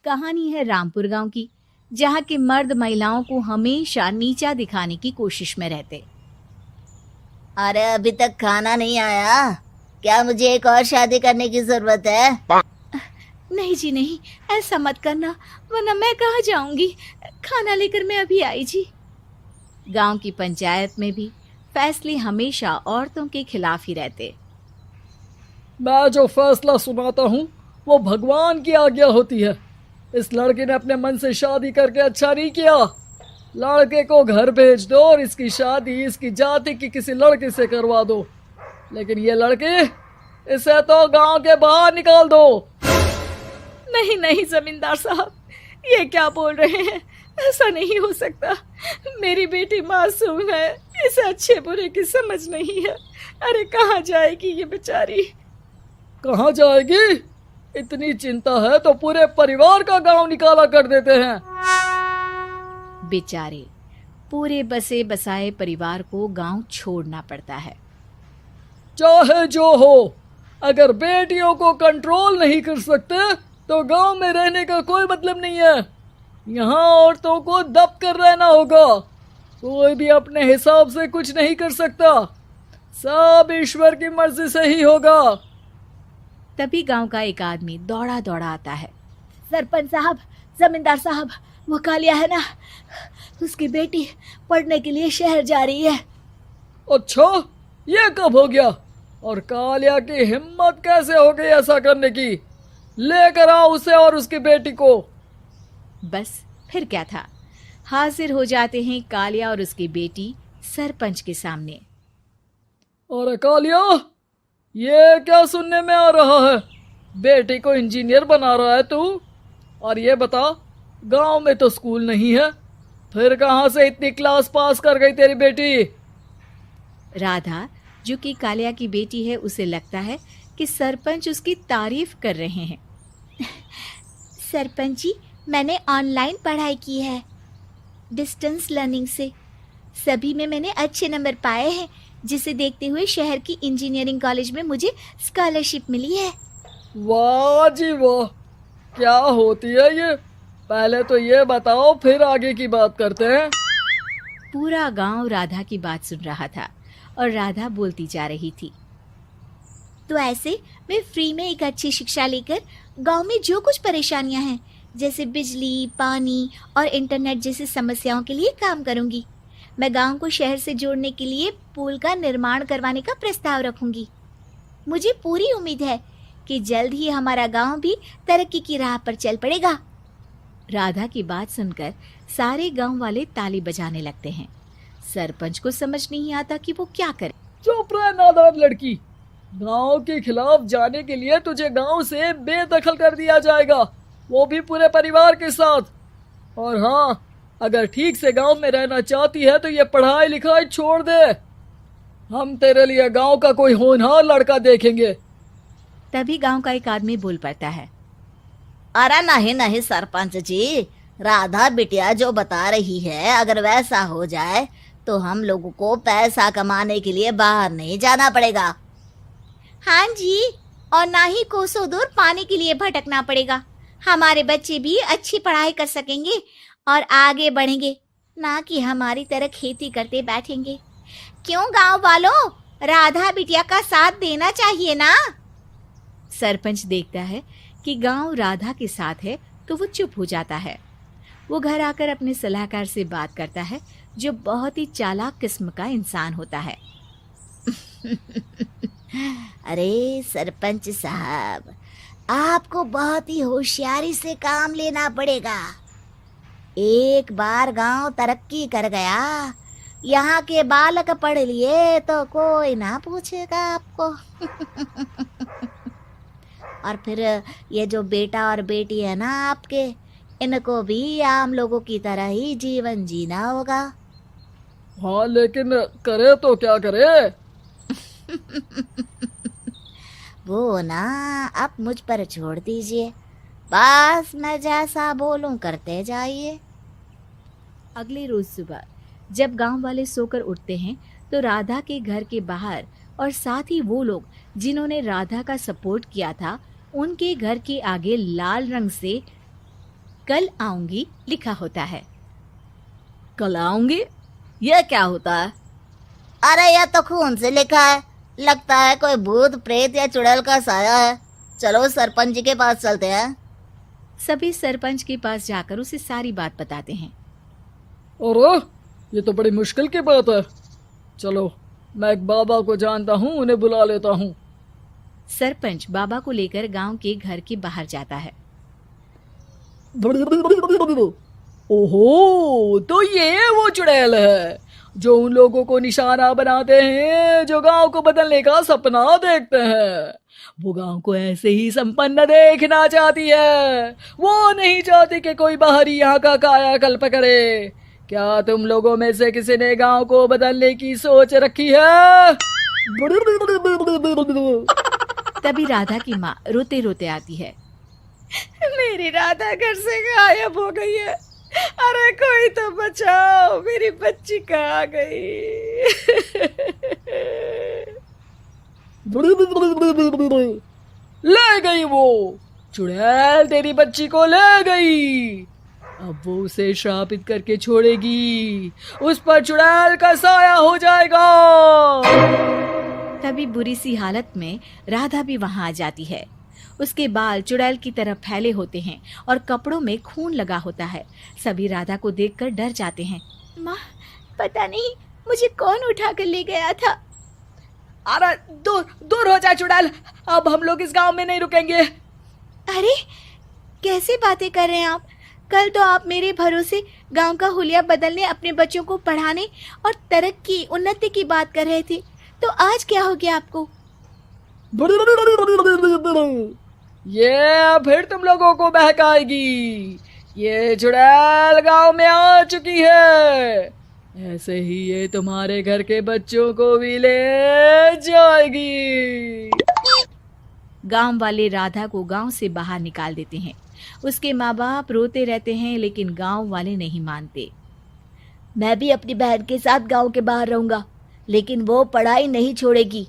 कहानी है रामपुर गांव की, जहां के मर्द महिलाओं को हमेशा नीचा दिखाने की कोशिश में रहते। अरे अभी तक खाना नहीं आया क्या? मुझे एक और शादी करने की जरूरत है। नहीं जी नहीं, ऐसा मत करना, वरना मैं कहाँ जाऊंगी। खाना लेकर मैं अभी आई जी। गांव की पंचायत में भी फैसले हमेशा औरतों के खिलाफ ही रहते। मैं जो फैसला सुनाता हूँ वो भगवान की आज्ञा होती है। इस लड़के ने अपने मन से शादी करके अच्छा नहीं किया। लड़के को घर भेज दो और इसकी शादी इसकी जाति की किसी लड़के से करवा दो। लेकिन ये लड़की, इसे तो गांव के बाहर निकाल दो। नहीं नहीं जमींदार साहब, ये क्या बोल रहे हैं? ऐसा नहीं हो सकता। मेरी बेटी मासूम है, इसे अच्छे बुरे की समझ नहीं है। अरे कहाँ जाएगी ये बेचारी? कहाँ जाएगी? इतनी चिंता है तो पूरे परिवार का गांव निकाला कर देते हैं। बेचारे पूरे बसे बसाए परिवार को गांव छोड़ना पड़ता है। चाहे जो हो, अगर बेटियों को कंट्रोल नहीं कर सकते तो गांव में रहने का कोई मतलब नहीं है। यहाँ औरतों को दब कर रहना होगा। कोई भी अपने हिसाब से कुछ नहीं कर सकता, सब ईश्वर की मर्जी से ही होगा। तभी गांव का एक आदमी दौड़ा दौड़ा आता है। सरपंच साहब, जमींदार साहब, वो कालिया है ना, उसकी बेटी पढ़ने के लिए शहर जा रही है। अच्छा, ये कब हो गया? और कालिया की हिम्मत कैसे हो गई ऐसा करने की? लेकर आओ उसे और उसकी बेटी को। बस फिर क्या था, हाजिर हो जाते हैं कालिया और उसकी बेटी सरपंच के सामने। अरे कालिया, ये क्या सुनने में आ रहा है? बेटी को इंजीनियर बना रहा है तू? और ये बता, गांव में तो स्कूल नहीं है, फिर कहां से इतनी क्लास पास कर गई तेरी बेटी? राधा, जो कि कालिया की बेटी है, उसे लगता है कि सरपंच उसकी तारीफ कर रहे हैं। सरपंच जी, मैंने ऑनलाइन पढ़ाई की है, डिस्टेंस लर्निंग से। सभी में मैंने अच्छे नंबर पाए हैं, जिसे देखते हुए शहर की इंजीनियरिंग कॉलेज में मुझे स्कॉलरशिप मिली है। वाह जी वाह, क्या होती है ये? पहले तो ये बताओ, फिर आगे की बात करते हैं। पूरा गांव राधा की बात सुन रहा था और राधा बोलती जा रही थी। तो ऐसे मैं फ्री में एक अच्छी शिक्षा लेकर गांव में जो कुछ परेशानियां हैं, जैसे बिजली, पानी और इंटरनेट जैसी समस्याओं के लिए काम करूंगी। मैं गांव को शहर से जोड़ने के लिए पुल का निर्माण करवाने का प्रस्ताव रखूंगी। मुझे पूरी उम्मीद है कि जल्द ही हमारा गांव भी तरक्की की राह पर चल पड़ेगा। राधा की बात सुनकर सारे गांव वाले ताली बजाने लगते हैं। सरपंच को समझ नहीं आता कि वो क्या करे। चुप रह नादान लड़की, गांव के खिलाफ जाने के लिए तुझे गांव से बेदखल कर दिया जाएगा, वो भी पूरे परिवार के साथ। और हाँ, अगर ठीक से गांव में रहना चाहती है तो ये पढ़ाई लिखाई छोड़ दे। हम तेरे लिए गांव का कोई होनहार लड़का देखेंगे। तभी गांव का एक आदमी बोल पड़ता है। अरे नहीं नहीं सरपंच जी, राधा बिटिया जो बता रही है, अगर वैसा हो जाए तो हम लोगों को पैसा कमाने के लिए बाहर नहीं जाना पड़ेगा। हाँ जी, और ना ही कोसों दूर पानी के लिए भटकना पड़ेगा। हमारे बच्चे भी अच्छी पढ़ाई कर सकेंगे और आगे बढ़ेंगे, ना कि हमारी तरह खेती करते बैठेंगे। क्यों गांव वालों, राधा बिटिया का साथ देना चाहिए ना। सरपंच देखता है कि गांव राधा के साथ है तो वो चुप हो जाता है। वो घर आकर अपने सलाहकार से बात करता है, जो बहुत ही चालाक किस्म का इंसान होता है। अरे सरपंच साहब, आपको बहुत ही होशियारी से काम लेना पड़ेगा। एक बार गांव तरक्की कर गया, यहाँ के बालक पढ़ लिए तो कोई ना पूछेगा आपको। और फिर ये जो बेटा और बेटी है ना आपके, इनको भी आम लोगों की तरह ही जीवन जीना होगा। हाँ, लेकिन करे तो क्या करे? वो ना आप मुझ पर छोड़ दीजिए, बस मैं जैसा बोलूं करते जाइए। अगले रोज सुबह जब गांव वाले सोकर उठते हैं तो राधा के घर के बाहर और साथ ही वो लोग जिन्होंने राधा का सपोर्ट किया था, उनके घर के आगे लाल रंग से कल आऊंगी लिखा होता है। कल आऊंगी, यह क्या होता है? अरे यह तो खून से लिखा है, लगता है कोई भूत प्रेत या चुड़ैल का साया है। चलो सरपंच जी के पास चलते हैं। सभी सरपंच के पास जाकर उसे सारी बात बताते हैं। अरे ये तो बड़ी मुश्किल की बात है। चलो मैं एक बाबा को जानता हूँ, उन्हें बुला लेता हूँ। सरपंच बाबा को लेकर गांव के घर के बाहर जाता है। ओहो, तो ये वो चुड़ैल है जो उन लोगों को निशाना बनाते हैं जो गांव को बदलने का सपना देखते हैं। वो गांव को ऐसे ही संपन्न देखना चाहती है, वो नहीं चाहती कि कोई बाहरी यहाँ का कायाकल्प करे। क्या तुम लोगों में से किसी ने गांव को बदलने की सोच रखी है? तभी राधा की माँ रोते रोते आती है। मेरी राधा घर से गायब हो गई है। अरे कोई तो बचाओ, मेरी बच्ची कहाँ गई? ले गई वो चुड़ैल, तेरी बच्ची को ले गई। अब वो उसे श्रापित करके छोड़ेगी, उस पर चुड़ैल का साया हो जाएगा। तभी बुरी सी हालत में राधा भी वहां आ जाती है। उसके बाल चुड़ैल की तरह फैले होते हैं और कपड़ों में खून लगा होता है। सभी राधा को देखकर डर जाते हैं। माँ, पता नहीं मुझे कौन उठा कर ले गया था। अरे दूर दूर हो जा चुड़ैल, अब हम लोग इस गांव में नहीं रुकेंगे। अरे कैसे बातें कर रहे हैं आप? कल तो आप मेरे भरोसे गांव का हुलिया बदलने, अपने बच्चों को पढ़ाने और तरक्की उन्नति की बात कर रहे थे, तो आज क्या हो गया आपको? ये फिर तुम लोगों को बहकाएगी। ये चुड़ैल गांव में आ चुकी है, ऐसे ही ये तुम्हारे घर के बच्चों को भी ले जाएगी। गांव वाले राधा को गांव से बाहर निकाल देते हैं। उसके माँ बाप रोते रहते हैं, लेकिन गांव वाले नहीं मानते। मैं भी अपनी बहन के साथ गांव के बाहर रहूंगा, लेकिन वो पढ़ाई नहीं छोड़ेगी।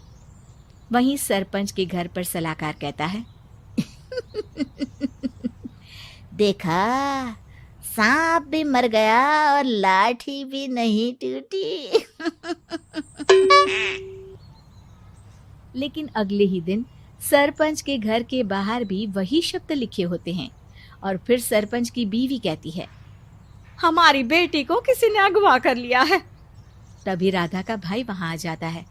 वहीं सरपंच के घर पर सलाहकार कहता है। देखा, सांप भी मर गया और लाठी भी नहीं टूटी। लेकिन अगले ही दिन सरपंच के घर के बाहर भी वही शब्द लिखे होते हैं। और फिर सरपंच की बीवी कहती है, हमारी बेटी को किसी ने अगवा कर लिया है। तभी राधा का भाई वहां आ जाता है।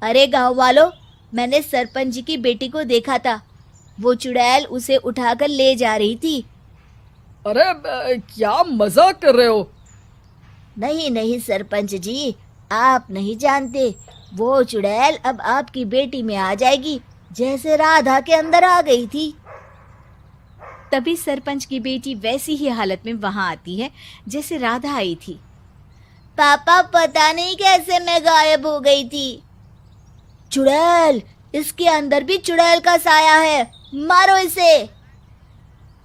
अरे गांव वालों, मैंने सरपंच जी की बेटी को देखा था। वो चुड़ैल उसे उठाकर ले जा रही थी। अरे क्या मजाक कर रहे हो? नहीं नहीं सरपंच जी, आप नहीं जानते। वो चुड़ैल अब आपकी बेटी में आ जाएगी, जैसे राधा के अंदर आ गई थी। तभी सरपंच की बेटी वैसी ही हालत में वहां आती है जैसे राधा आई थी। पापा, पता नहीं कैसे मैं गायब हो गई थी। चुड़ैल, इसके अंदर भी चुड़ैल का साया है, मारो इसे।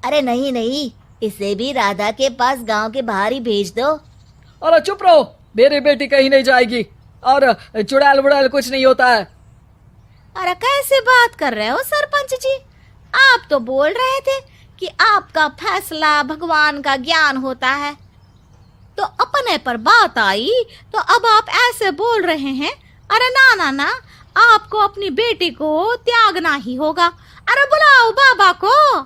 अरे नहीं नहीं, इसे भी राधा के पास गांव के बाहर ही भेज दो। अरे चुप रहो, मेरी बेटी कहीं नहीं जाएगी और चुड़ैल वुड़ैल कुछ नहीं होता है। अरे कैसे बात कर रहे हो सरपंच जी? आप तो बोल रहे थे कि आपका फैसला भगवान का ज्ञान होता है, तो अपने पर बात आई तो अब आप ऐसे बोल रहे हैं। अरे ना ना ना, आपको अपनी बेटी को त्यागना ही होगा। अरे बुलाओ बाबा को।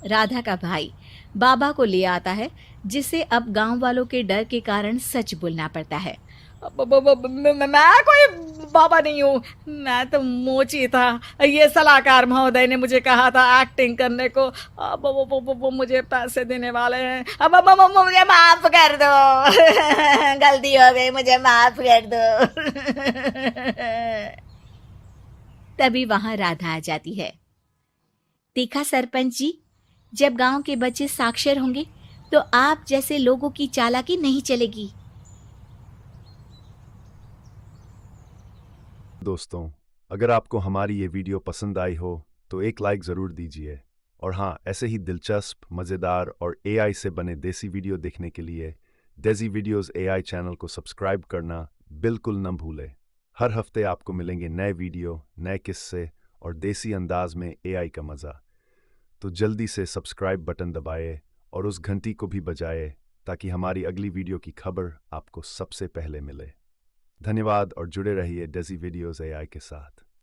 राधा का भाई बाबा को ले आता है, जिसे अब गांव वालों के डर के कारण सच बोलना पड़ता है। मैं कोई बाबा नहीं हूँ, मैं तो मोची था। ये सलाहकार महोदय ने मुझे कहा था एक्टिंग करने को। अब वो मुझे पैसे देने वाले हैं। अब मुझे माफ कर दो। गलती हो गई, मुझे माफ कर दो। तभी वहां राधा आ जाती है। देखा सरपंच जी, जब गांव के बच्चे साक्षर होंगे तो आप जैसे लोगों की चालाकी नहीं चलेगी। दोस्तों, अगर आपको हमारी ये वीडियो पसंद आई हो तो एक लाइक ज़रूर दीजिए। और हाँ, ऐसे ही दिलचस्प, मज़ेदार और एआई से बने देसी वीडियो देखने के लिए देसी वीडियोस एआई चैनल को सब्सक्राइब करना बिल्कुल न भूलें। हर हफ्ते आपको मिलेंगे नए वीडियो, नए किस्से और देसी अंदाज में एआई का मज़ा। तो जल्दी से सब्सक्राइब बटन दबाएं और उस घंटी को भी बजाए ताकि हमारी अगली वीडियो की खबर आपको सबसे पहले मिले। धन्यवाद और जुड़े रहिए डेजी वीडियोस एआई के साथ।